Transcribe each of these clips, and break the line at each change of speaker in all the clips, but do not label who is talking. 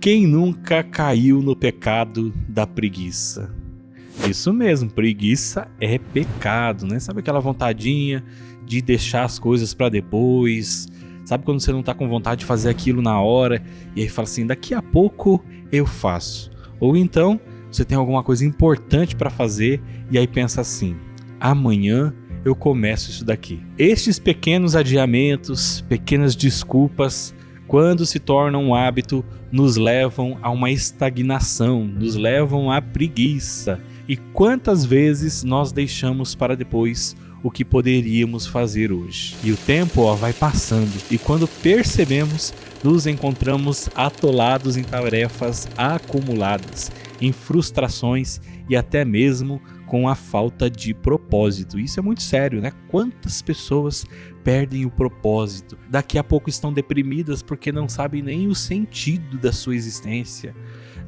Quem nunca caiu no pecado da preguiça? Isso mesmo, preguiça é pecado, né? Sabe aquela vontadinha de deixar as coisas para depois? Sabe quando você não tá com vontade de fazer aquilo na hora e aí fala assim, daqui a pouco eu faço? Ou então, você tem alguma coisa importante para fazer e aí pensa assim, amanhã eu começo isso daqui. Estes pequenos adiamentos, pequenas desculpas, quando se tornam um hábito, nos levam a uma estagnação, nos levam à preguiça. E quantas vezes nós deixamos para depois o que poderíamos fazer hoje? E o tempo vai passando, e quando percebemos, nos encontramos atolados em tarefas acumuladas, em frustrações e até mesmo com a falta de propósito. Isso é muito sério, né? Quantas pessoas perdem o propósito? Daqui a pouco estão deprimidas porque não sabem nem o sentido da sua existência.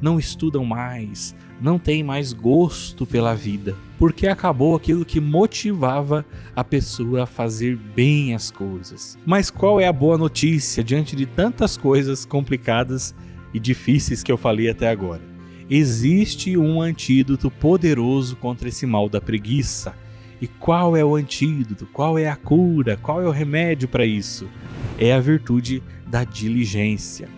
Não estudam mais, não têm mais gosto pela vida, porque acabou aquilo que motivava a pessoa a fazer bem as coisas. Mas qual é a boa notícia diante de tantas coisas complicadas e difíceis que eu falei até agora? Existe um antídoto poderoso contra esse mal da preguiça. E qual é o antídoto? Qual é a cura? Qual é o remédio para isso? É a virtude da diligência.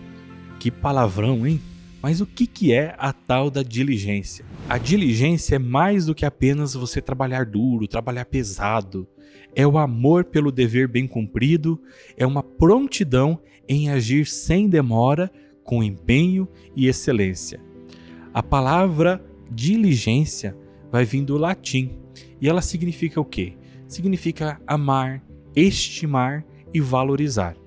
Que palavrão, hein? Mas o que é a tal da diligência? A diligência é mais do que apenas você trabalhar duro, trabalhar pesado. É o amor pelo dever bem cumprido, é uma prontidão em agir sem demora, com empenho e excelência. A palavra diligência vai vir do latim e ela significa o quê? Significa amar, estimar e valorizar.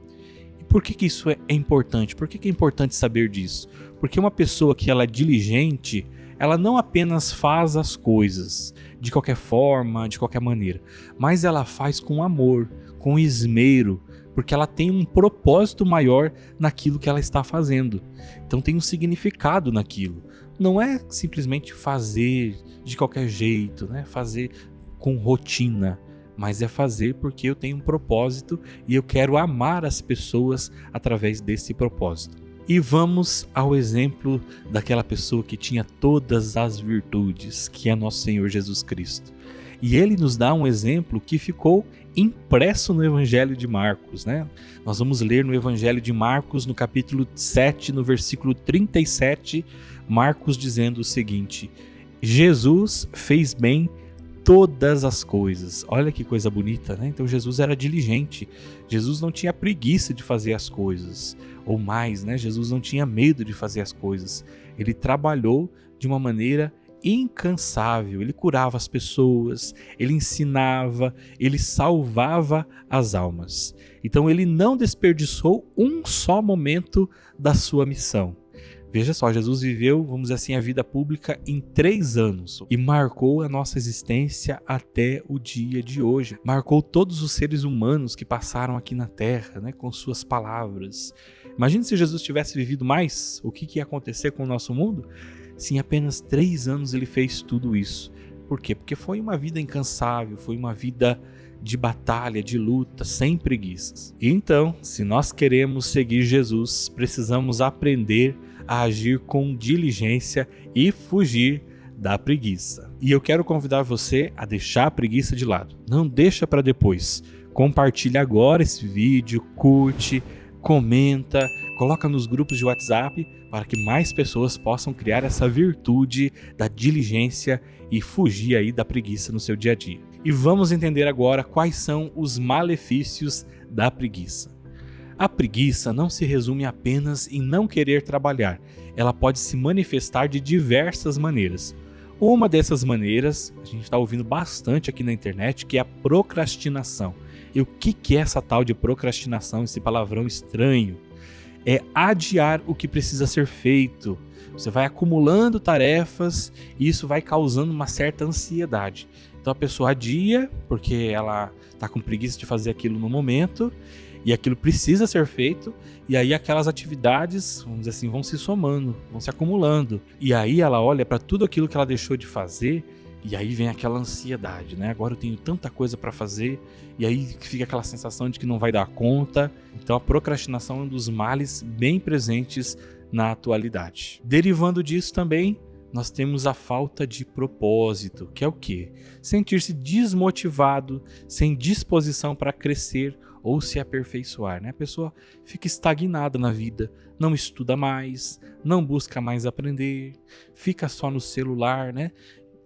E por que isso é importante? Por que é importante saber disso? Porque uma pessoa que ela é diligente, ela não apenas faz as coisas de qualquer forma, de qualquer maneira, mas ela faz com amor, com esmero, porque ela tem um propósito maior naquilo que ela está fazendo. Então tem um significado naquilo. Não é simplesmente fazer de qualquer jeito, né? Fazer com rotina, mas é fazer porque eu tenho um propósito e eu quero amar as pessoas através desse propósito. E vamos ao exemplo daquela pessoa que tinha todas as virtudes, que é nosso Senhor Jesus Cristo. E ele nos dá um exemplo que ficou impresso no Evangelho de Marcos, né? Nós vamos ler no Evangelho de Marcos, no capítulo 7, no versículo 37, Marcos dizendo o seguinte: Jesus fez bem todas as coisas. Olha que coisa bonita, né? Então Jesus era diligente. Jesus não tinha preguiça de fazer as coisas. Ou mais, né? Jesus não tinha medo de fazer as coisas. Ele trabalhou de uma maneira incansável. Ele curava as pessoas, ele ensinava, ele salvava as almas. Então ele não desperdiçou um só momento da sua missão. Veja só, Jesus viveu, vamos dizer assim, a vida pública em 3 anos e marcou a nossa existência até o dia de hoje. Marcou todos os seres humanos que passaram aqui na Terra, né, com suas palavras. Imagine se Jesus tivesse vivido mais, o que ia acontecer com o nosso mundo? Se em apenas 3 anos ele fez tudo isso. Por quê? Porque foi uma vida incansável, foi uma vida de batalha, de luta, sem preguiças. E então, se nós queremos seguir Jesus, precisamos aprender a agir com diligência e fugir da preguiça. E eu quero convidar você a deixar a preguiça de lado. Não deixa para depois. Compartilha agora esse vídeo, curte, comenta, coloca nos grupos de WhatsApp para que mais pessoas possam criar essa virtude da diligência e fugir aí da preguiça no seu dia a dia. E vamos entender agora quais são os malefícios da preguiça. A preguiça não se resume apenas em não querer trabalhar, ela pode se manifestar de diversas maneiras. Uma dessas maneiras, a gente está ouvindo bastante aqui na internet, que é a procrastinação. E o que é essa tal de procrastinação, esse palavrão estranho? É adiar o que precisa ser feito. Você vai acumulando tarefas e isso vai causando uma certa ansiedade. Então a pessoa adia porque ela está com preguiça de fazer aquilo no momento e aquilo precisa ser feito, e aí aquelas atividades, vamos dizer assim, vão se somando, vão se acumulando. E aí ela olha para tudo aquilo que ela deixou de fazer e aí vem aquela ansiedade, né? Agora eu tenho tanta coisa para fazer, e aí fica aquela sensação de que não vai dar conta. Então a procrastinação é um dos males bem presentes na atualidade. Derivando disso também, nós temos a falta de propósito, que é o quê? Sentir-se desmotivado, sem disposição para crescer ou se aperfeiçoar, né? A pessoa fica estagnada na vida, não estuda mais, não busca mais aprender, fica só no celular, né?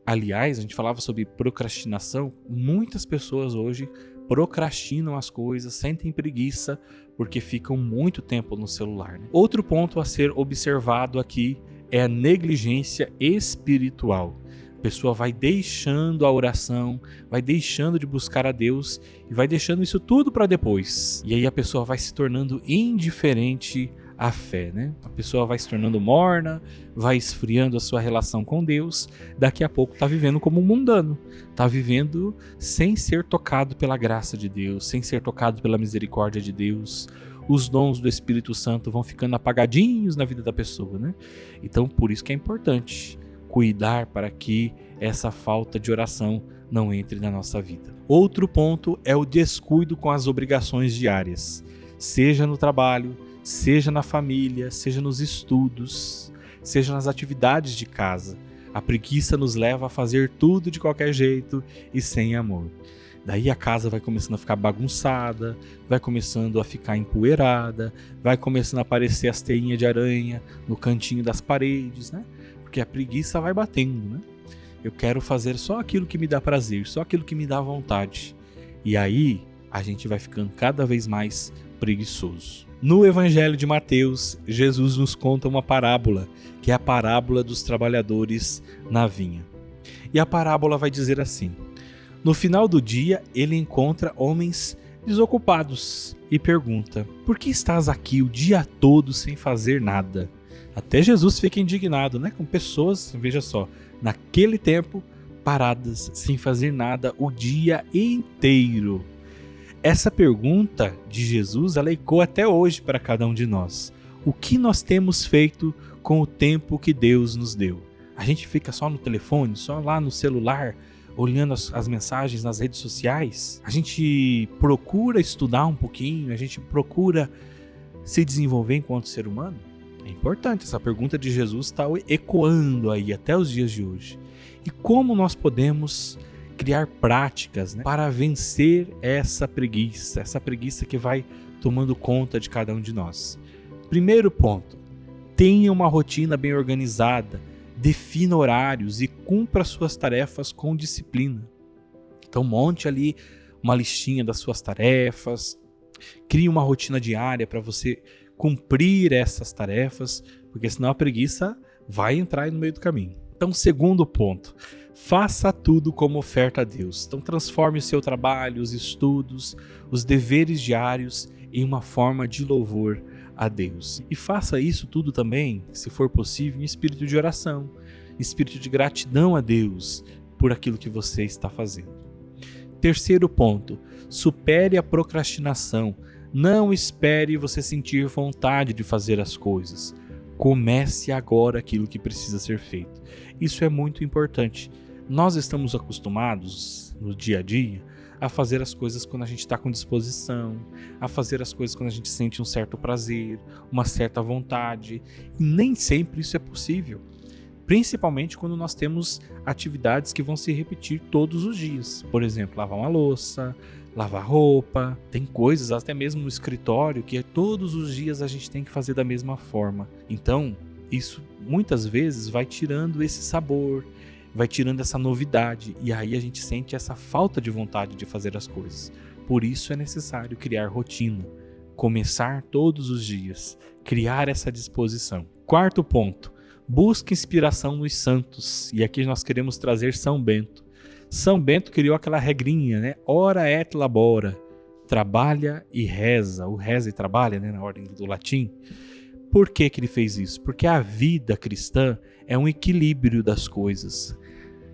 Aliás, a gente falava sobre procrastinação, muitas pessoas hoje procrastinam as coisas, sentem preguiça porque ficam muito tempo no celular, né? Outro ponto a ser observado aqui é a negligência espiritual. A pessoa vai deixando a oração, vai deixando de buscar a Deus e vai deixando isso tudo para depois. E aí a pessoa vai se tornando indiferente à fé, né? A pessoa vai se tornando morna, vai esfriando a sua relação com Deus, daqui a pouco está vivendo como um mundano, está vivendo sem ser tocado pela graça de Deus, sem ser tocado pela misericórdia de Deus. Os dons do Espírito Santo vão ficando apagadinhos na vida da pessoa, né? Então, por isso que é importante cuidar para que essa falta de oração não entre na nossa vida. Outro ponto é o descuido com as obrigações diárias, seja no trabalho, seja na família, seja nos estudos, seja nas atividades de casa. A preguiça nos leva a fazer tudo de qualquer jeito e sem amor. Daí a casa vai começando a ficar bagunçada, vai começando a ficar empoeirada, vai começando a aparecer as teinhas de aranha no cantinho das paredes, né? Porque a preguiça vai batendo, né? Eu quero fazer só aquilo que me dá prazer, só aquilo que me dá vontade. E aí a gente vai ficando cada vez mais preguiçoso. No Evangelho de Mateus, Jesus nos conta uma parábola, que é a parábola dos trabalhadores na vinha. E a parábola vai dizer assim: no final do dia, ele encontra homens desocupados e pergunta: por que estás aqui o dia todo sem fazer nada? Até Jesus fica indignado, né? Com pessoas, veja só, naquele tempo, paradas, sem fazer nada o dia inteiro. Essa pergunta de Jesus, ela ecoa até hoje para cada um de nós. O que nós temos feito com o tempo que Deus nos deu? A gente fica só no telefone, só lá no celular, olhando as mensagens nas redes sociais? A gente procura estudar um pouquinho? A gente procura se desenvolver enquanto ser humano? É importante, essa pergunta de Jesus está ecoando aí até os dias de hoje. E como nós podemos criar práticas, né, para vencer essa preguiça que vai tomando conta de cada um de nós? Primeiro ponto: tenha uma rotina bem organizada, defina horários e cumpra suas tarefas com disciplina. Então monte ali uma listinha das suas tarefas, crie uma rotina diária para você cumprir essas tarefas, porque senão a preguiça vai entrar aí no meio do caminho. Então, segundo ponto, faça tudo como oferta a Deus. Então transforme o seu trabalho, os estudos, os deveres diários em uma forma de louvor a Deus. E faça isso tudo também, se for possível, em espírito de oração, espírito de gratidão a Deus por aquilo que você está fazendo. Terceiro ponto, supere a procrastinação. Não espere você sentir vontade de fazer as coisas. Comece agora aquilo que precisa ser feito. Isso é muito importante. Nós estamos acostumados no dia a dia a fazer as coisas quando a gente está com disposição, a fazer as coisas quando a gente sente um certo prazer, uma certa vontade, e nem sempre isso é possível, principalmente quando nós temos atividades que vão se repetir todos os dias. Por exemplo, lavar uma louça, lavar roupa, tem coisas até mesmo no escritório que todos os dias a gente tem que fazer da mesma forma. Então, isso muitas vezes vai tirando esse sabor, vai tirando essa novidade, e aí a gente sente essa falta de vontade de fazer as coisas. Por isso é necessário criar rotina, começar todos os dias, criar essa disposição. Quarto ponto, busque inspiração nos santos, e aqui nós queremos trazer São Bento. São Bento criou aquela regrinha, né? Ora et labora, trabalha e reza, o reza e trabalha, né? Na ordem do latim. Por que ele fez isso? Porque a vida cristã é um equilíbrio das coisas.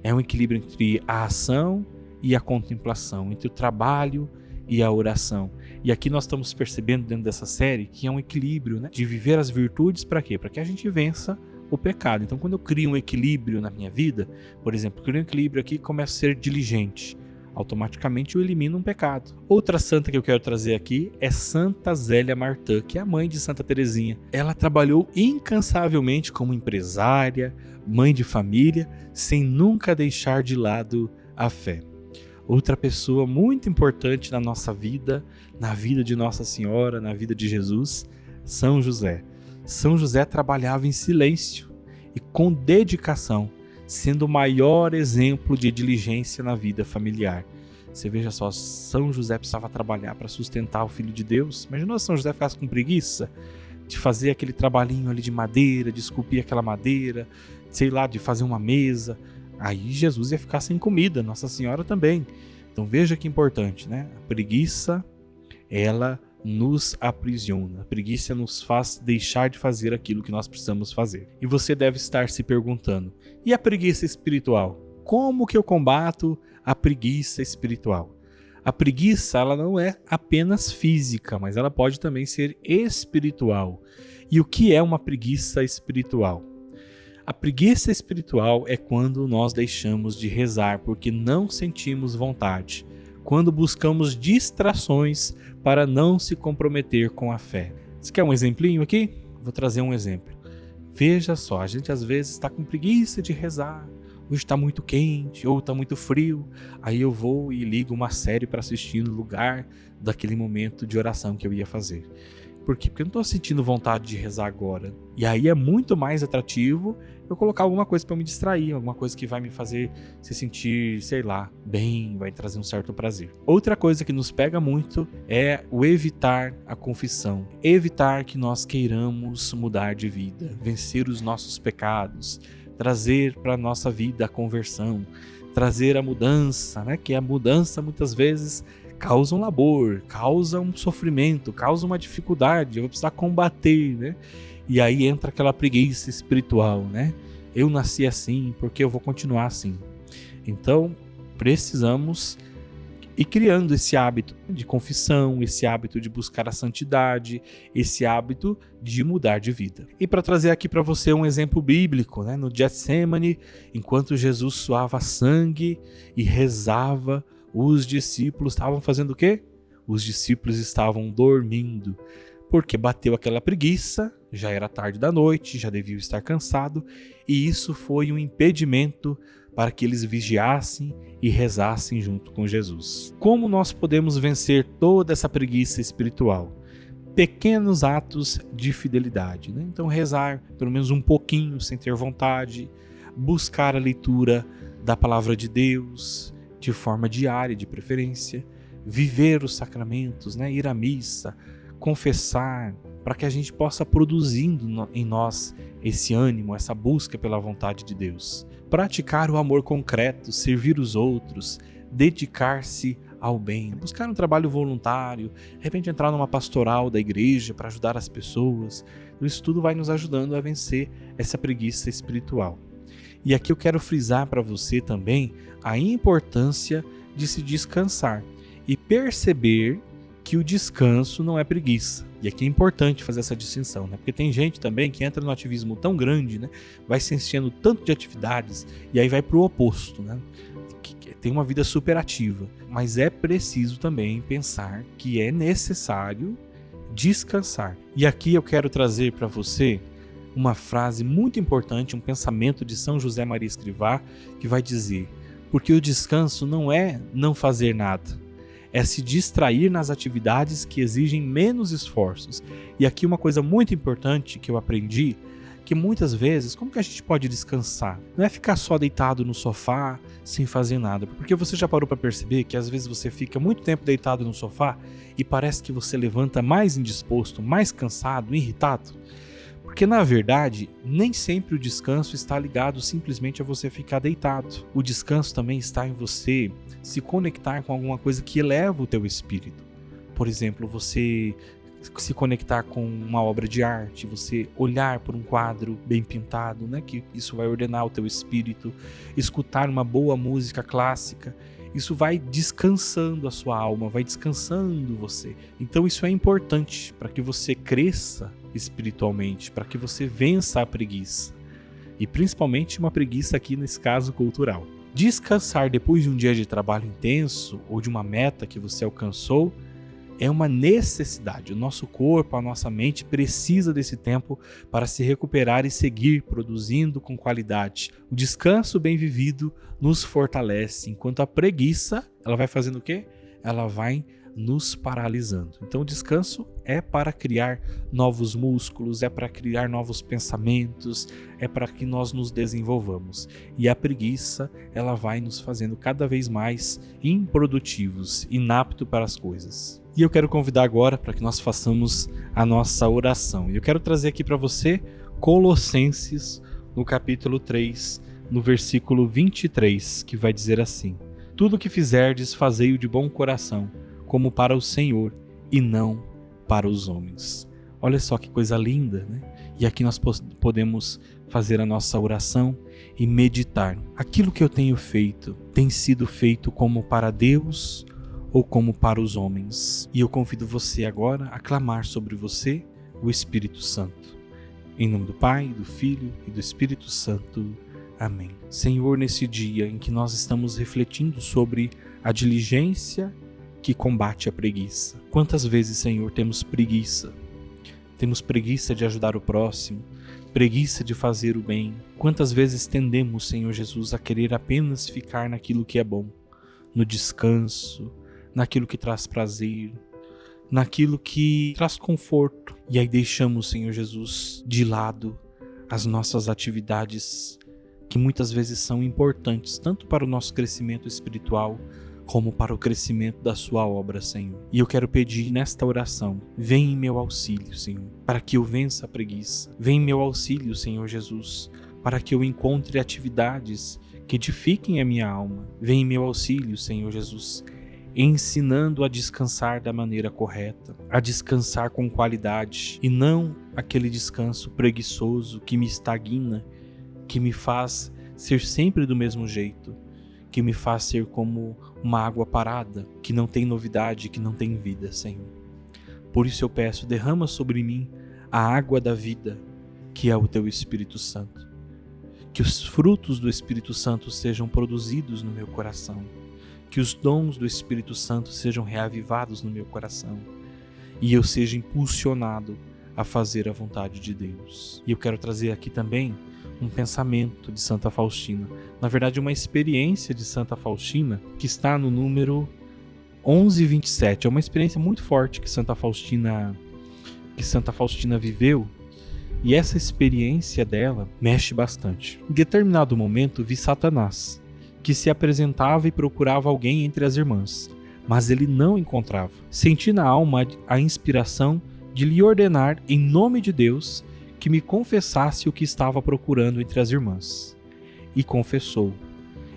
É um equilíbrio entre a ação e a contemplação, entre o trabalho e a oração. E aqui nós estamos percebendo dentro dessa série que é um equilíbrio, né? De viver as virtudes para quê? Para que a gente vença o pecado. Então, quando eu crio um equilíbrio na minha vida, por exemplo, eu crio um equilíbrio aqui e começo a ser diligente. automaticamente eu elimino um pecado. Outra santa que eu quero trazer aqui é Santa Zélia Martã, que é a mãe de Santa Teresinha. Ela trabalhou incansavelmente como empresária, mãe de família, sem nunca deixar de lado a fé. Outra pessoa muito importante na nossa vida, na vida de Nossa Senhora, na vida de Jesus, São José. São José trabalhava em silêncio e com dedicação, sendo o maior exemplo de diligência na vida familiar. Você veja só, São José precisava trabalhar para sustentar o Filho de Deus. Imagina se São José ficasse com preguiça de fazer aquele trabalhinho ali de madeira, de esculpir aquela madeira, sei lá, de fazer uma mesa. Aí Jesus ia ficar sem comida, Nossa Senhora também. Então veja que importante, né? A preguiça, ela nos aprisiona. A preguiça nos faz deixar de fazer aquilo que nós precisamos fazer. E você deve estar se perguntando, e a preguiça espiritual? Como que eu combato a preguiça espiritual? A preguiça, ela não é apenas física, mas ela pode também ser espiritual. E o que é uma preguiça espiritual? A preguiça espiritual é quando nós deixamos de rezar porque não sentimos vontade, quando buscamos distrações para não se comprometer com a fé. Você quer um exemplinho aqui? Vou trazer um exemplo. Veja só, a gente às vezes está com preguiça de rezar, hoje está muito quente ou está muito frio, aí eu vou e ligo uma série para assistir no lugar daquele momento de oração que eu ia fazer. Por quê? Porque eu não estou sentindo vontade de rezar agora. E aí é muito mais atrativo eu colocar alguma coisa para me distrair, alguma coisa que vai me fazer se sentir, sei lá, bem, vai trazer um certo prazer. Outra coisa que nos pega muito é o evitar a confissão. Evitar que nós queiramos mudar de vida, vencer os nossos pecados, trazer para a nossa vida a conversão, trazer a mudança, né? Que a mudança muitas vezes causa um labor, causa um sofrimento, causa uma dificuldade, eu vou precisar combater, né? E aí entra aquela preguiça espiritual, né? Eu nasci assim, porque eu vou continuar assim. Então, precisamos ir criando esse hábito de confissão, esse hábito de buscar a santidade, esse hábito de mudar de vida. E para trazer aqui para você um exemplo bíblico, né? No Getsemane, enquanto Jesus suava sangue e rezava, os discípulos estavam fazendo o quê? Os discípulos estavam dormindo, porque bateu aquela preguiça, já era tarde da noite, já deviam estar cansados, e isso foi um impedimento para que eles vigiassem e rezassem junto com Jesus. Como nós podemos vencer toda essa preguiça espiritual? Pequenos atos de fidelidade, né? Então rezar pelo menos um pouquinho sem ter vontade, buscar a leitura da palavra de Deus, de forma diária, de preferência, viver os sacramentos, né? Ir à missa, confessar, para que a gente possa produzindo em nós esse ânimo, essa busca pela vontade de Deus. Praticar o amor concreto, servir os outros, dedicar-se ao bem, buscar um trabalho voluntário, de repente entrar numa pastoral da igreja para ajudar as pessoas. Isso tudo vai nos ajudando a vencer essa preguiça espiritual. E aqui eu quero frisar para você também a importância de se descansar e perceber que o descanso não é preguiça. E aqui é importante fazer essa distinção, né? Porque tem gente também que entra no ativismo tão grande, né? Vai se enchendo tanto de atividades e aí vai para o oposto, né? Que tem uma vida super ativa. Mas é preciso também pensar que é necessário descansar. E aqui eu quero trazer para você uma frase muito importante, um pensamento de São José Maria Escrivá, que vai dizer: porque o descanso não é não fazer nada, é se distrair nas atividades que exigem menos esforços. E aqui uma coisa muito importante que eu aprendi, que muitas vezes, como que a gente pode descansar? Não é ficar só deitado no sofá, sem fazer nada. Porque você já parou para perceber que às vezes você fica muito tempo deitado no sofá e parece que você levanta mais indisposto, mais cansado, irritado? Porque, na verdade, nem sempre o descanso está ligado simplesmente a você ficar deitado. O descanso também está em você se conectar com alguma coisa que eleva o teu espírito. Por exemplo, você se conectar com uma obra de arte, você olhar por um quadro bem pintado, né? Que isso vai ordenar o teu espírito. Escutar uma boa música clássica, isso vai descansando a sua alma, vai descansando você. Então isso é importante para que você cresça espiritualmente, para que você vença a preguiça. E principalmente uma preguiça aqui nesse caso cultural. Descansar depois de um dia de trabalho intenso ou de uma meta que você alcançou é uma necessidade. O nosso corpo, a nossa mente precisa desse tempo para se recuperar e seguir produzindo com qualidade. O descanso bem vivido nos fortalece, enquanto a preguiça, ela vai fazendo o quê? Ela vai nos paralisando. Então o descanso é para criar novos músculos, é para criar novos pensamentos, é para que nós nos desenvolvamos. E a preguiça, ela vai nos fazendo cada vez mais improdutivos, inaptos para as coisas. E eu quero convidar agora para que nós façamos a nossa oração. E eu quero trazer aqui para você Colossenses, no capítulo 3, no versículo 23, que vai dizer assim: tudo o que fizerdes, fazei-o de bom coração, como para o Senhor e não para os homens. Olha só que coisa linda, né? E aqui nós podemos fazer a nossa oração e meditar. Aquilo que eu tenho feito tem sido feito como para Deus ou como para os homens? E eu convido você agora a clamar sobre você o Espírito Santo. Em nome do Pai, do Filho e do Espírito Santo. Amém. Senhor, nesse dia em que nós estamos refletindo sobre a diligência que combate a preguiça. Quantas vezes, Senhor, temos preguiça? Temos preguiça de ajudar o próximo, preguiça de fazer o bem. Quantas vezes tendemos, Senhor Jesus, a querer apenas ficar naquilo que é bom, no descanso, naquilo que traz prazer, naquilo que traz conforto. E aí deixamos, Senhor Jesus, de lado as nossas atividades que muitas vezes são importantes, tanto para o nosso crescimento espiritual, como para o crescimento da sua obra, Senhor. E eu quero pedir nesta oração, vem em meu auxílio, Senhor, para que eu vença a preguiça. Vem em meu auxílio, Senhor Jesus, para que eu encontre atividades que edifiquem a minha alma. Vem em meu auxílio, Senhor Jesus, ensinando a descansar da maneira correta, a descansar com qualidade e não aquele descanso preguiçoso que me estagna, que me faz ser sempre do mesmo jeito, que me faz ser como uma água parada, que não tem novidade, que não tem vida, Senhor. Por isso eu peço, derrama sobre mim a água da vida, que é o Teu Espírito Santo. Que os frutos do Espírito Santo sejam produzidos no meu coração, que os dons do Espírito Santo sejam reavivados no meu coração, e eu seja impulsionado a fazer a vontade de Deus. E eu quero trazer aqui também um pensamento de Santa Faustina, na verdade uma experiência de Santa Faustina que está no número 1127. É uma experiência muito forte que Santa Faustina viveu, e essa experiência dela mexe bastante. Em determinado momento vi Satanás, que se apresentava e procurava alguém entre as irmãs, mas ele não encontrava. Senti na alma a inspiração de lhe ordenar, em nome de Deus, que me confessasse o que estava procurando entre as irmãs. E confessou,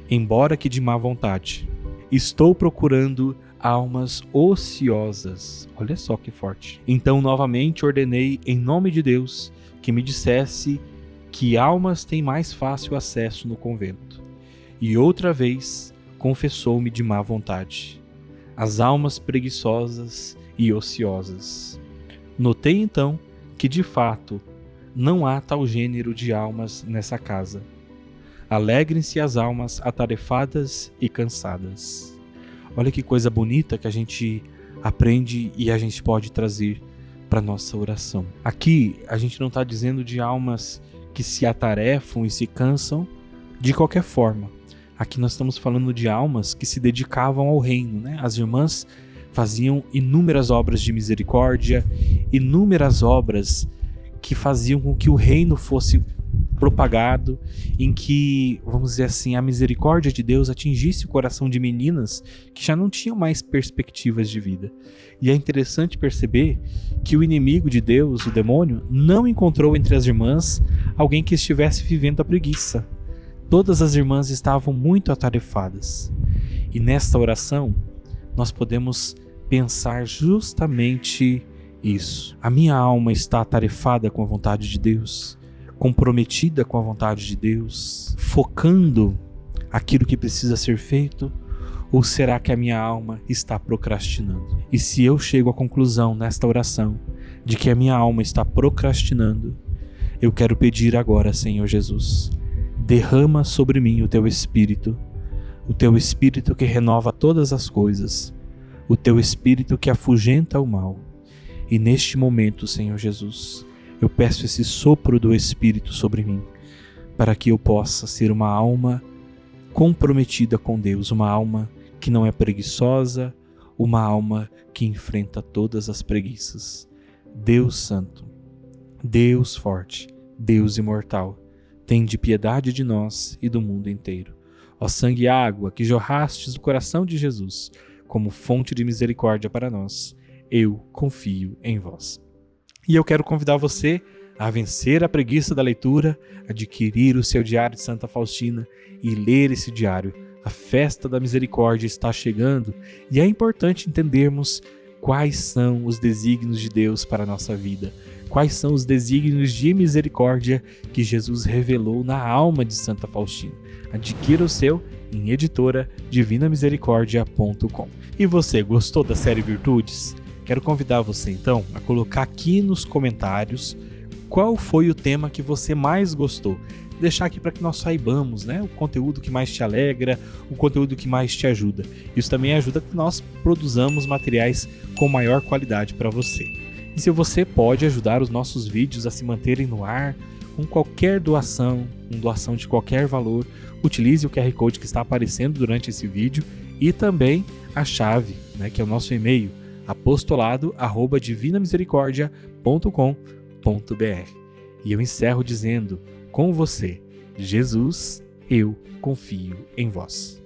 embora que de má vontade: estou procurando almas ociosas. Olha só que forte. Então novamente ordenei, em nome de Deus, que me dissesse que almas têm mais fácil acesso no convento. E outra vez confessou-me de má vontade: as almas preguiçosas e ociosas. Notei então que de fato não há tal gênero de almas nessa casa. Alegrem-se as almas atarefadas e cansadas. Olha que coisa bonita que a gente aprende e a gente pode trazer para nossa oração. Aqui a gente não está dizendo de almas que se atarefam e se cansam de qualquer forma. Aqui nós estamos falando de almas que se dedicavam ao reino, né? As irmãs faziam inúmeras obras de misericórdia, inúmeras obras que faziam com que o reino fosse propagado, em que, vamos dizer assim, a misericórdia de Deus atingisse o coração de meninas que já não tinham mais perspectivas de vida. E é interessante perceber que o inimigo de Deus, o demônio, não encontrou entre as irmãs alguém que estivesse vivendo a preguiça. Todas as irmãs estavam muito atarefadas. E nesta oração, nós podemos pensar justamente isso. A minha alma está atarefada com a vontade de Deus, comprometida com a vontade de Deus, focando aquilo que precisa ser feito, ou será que a minha alma está procrastinando? E se eu chego à conclusão nesta oração de que a minha alma está procrastinando, eu quero pedir agora, Senhor Jesus, derrama sobre mim o Teu Espírito o teu Espírito que renova todas as coisas, o teu Espírito que afugenta o mal. E neste momento, Senhor Jesus, eu peço esse sopro do Espírito sobre mim, para que eu possa ser uma alma comprometida com Deus, uma alma que não é preguiçosa, uma alma que enfrenta todas as preguiças. Deus Santo, Deus forte, Deus imortal, tende piedade de nós e do mundo inteiro. Ó sangue e água que jorrastes do coração de Jesus, como fonte de misericórdia para nós, eu confio em vós. E eu quero convidar você a vencer a preguiça da leitura, adquirir o seu diário de Santa Faustina e ler esse diário. A festa da misericórdia está chegando e é importante entendermos quais são os desígnios de Deus para a nossa vida, quais são os desígnios de misericórdia que Jesus revelou na alma de Santa Faustina. Adquira o seu em editora-divinamisericordia.com. E você, gostou da série Virtudes? Quero convidar você então a colocar aqui nos comentários qual foi o tema que você mais gostou. Deixar aqui para que nós saibamos, o conteúdo que mais te alegra, o conteúdo que mais te ajuda. Isso também ajuda que nós produzamos materiais com maior qualidade para você. E se você pode ajudar os nossos vídeos a se manterem no ar, com qualquer doação, uma doação de qualquer valor, utilize o QR Code que está aparecendo durante esse vídeo e também a chave, que é o nosso e-mail, apostolado@divinamisericordia.com.br. E eu encerro dizendo: com você, Jesus, eu confio em vós.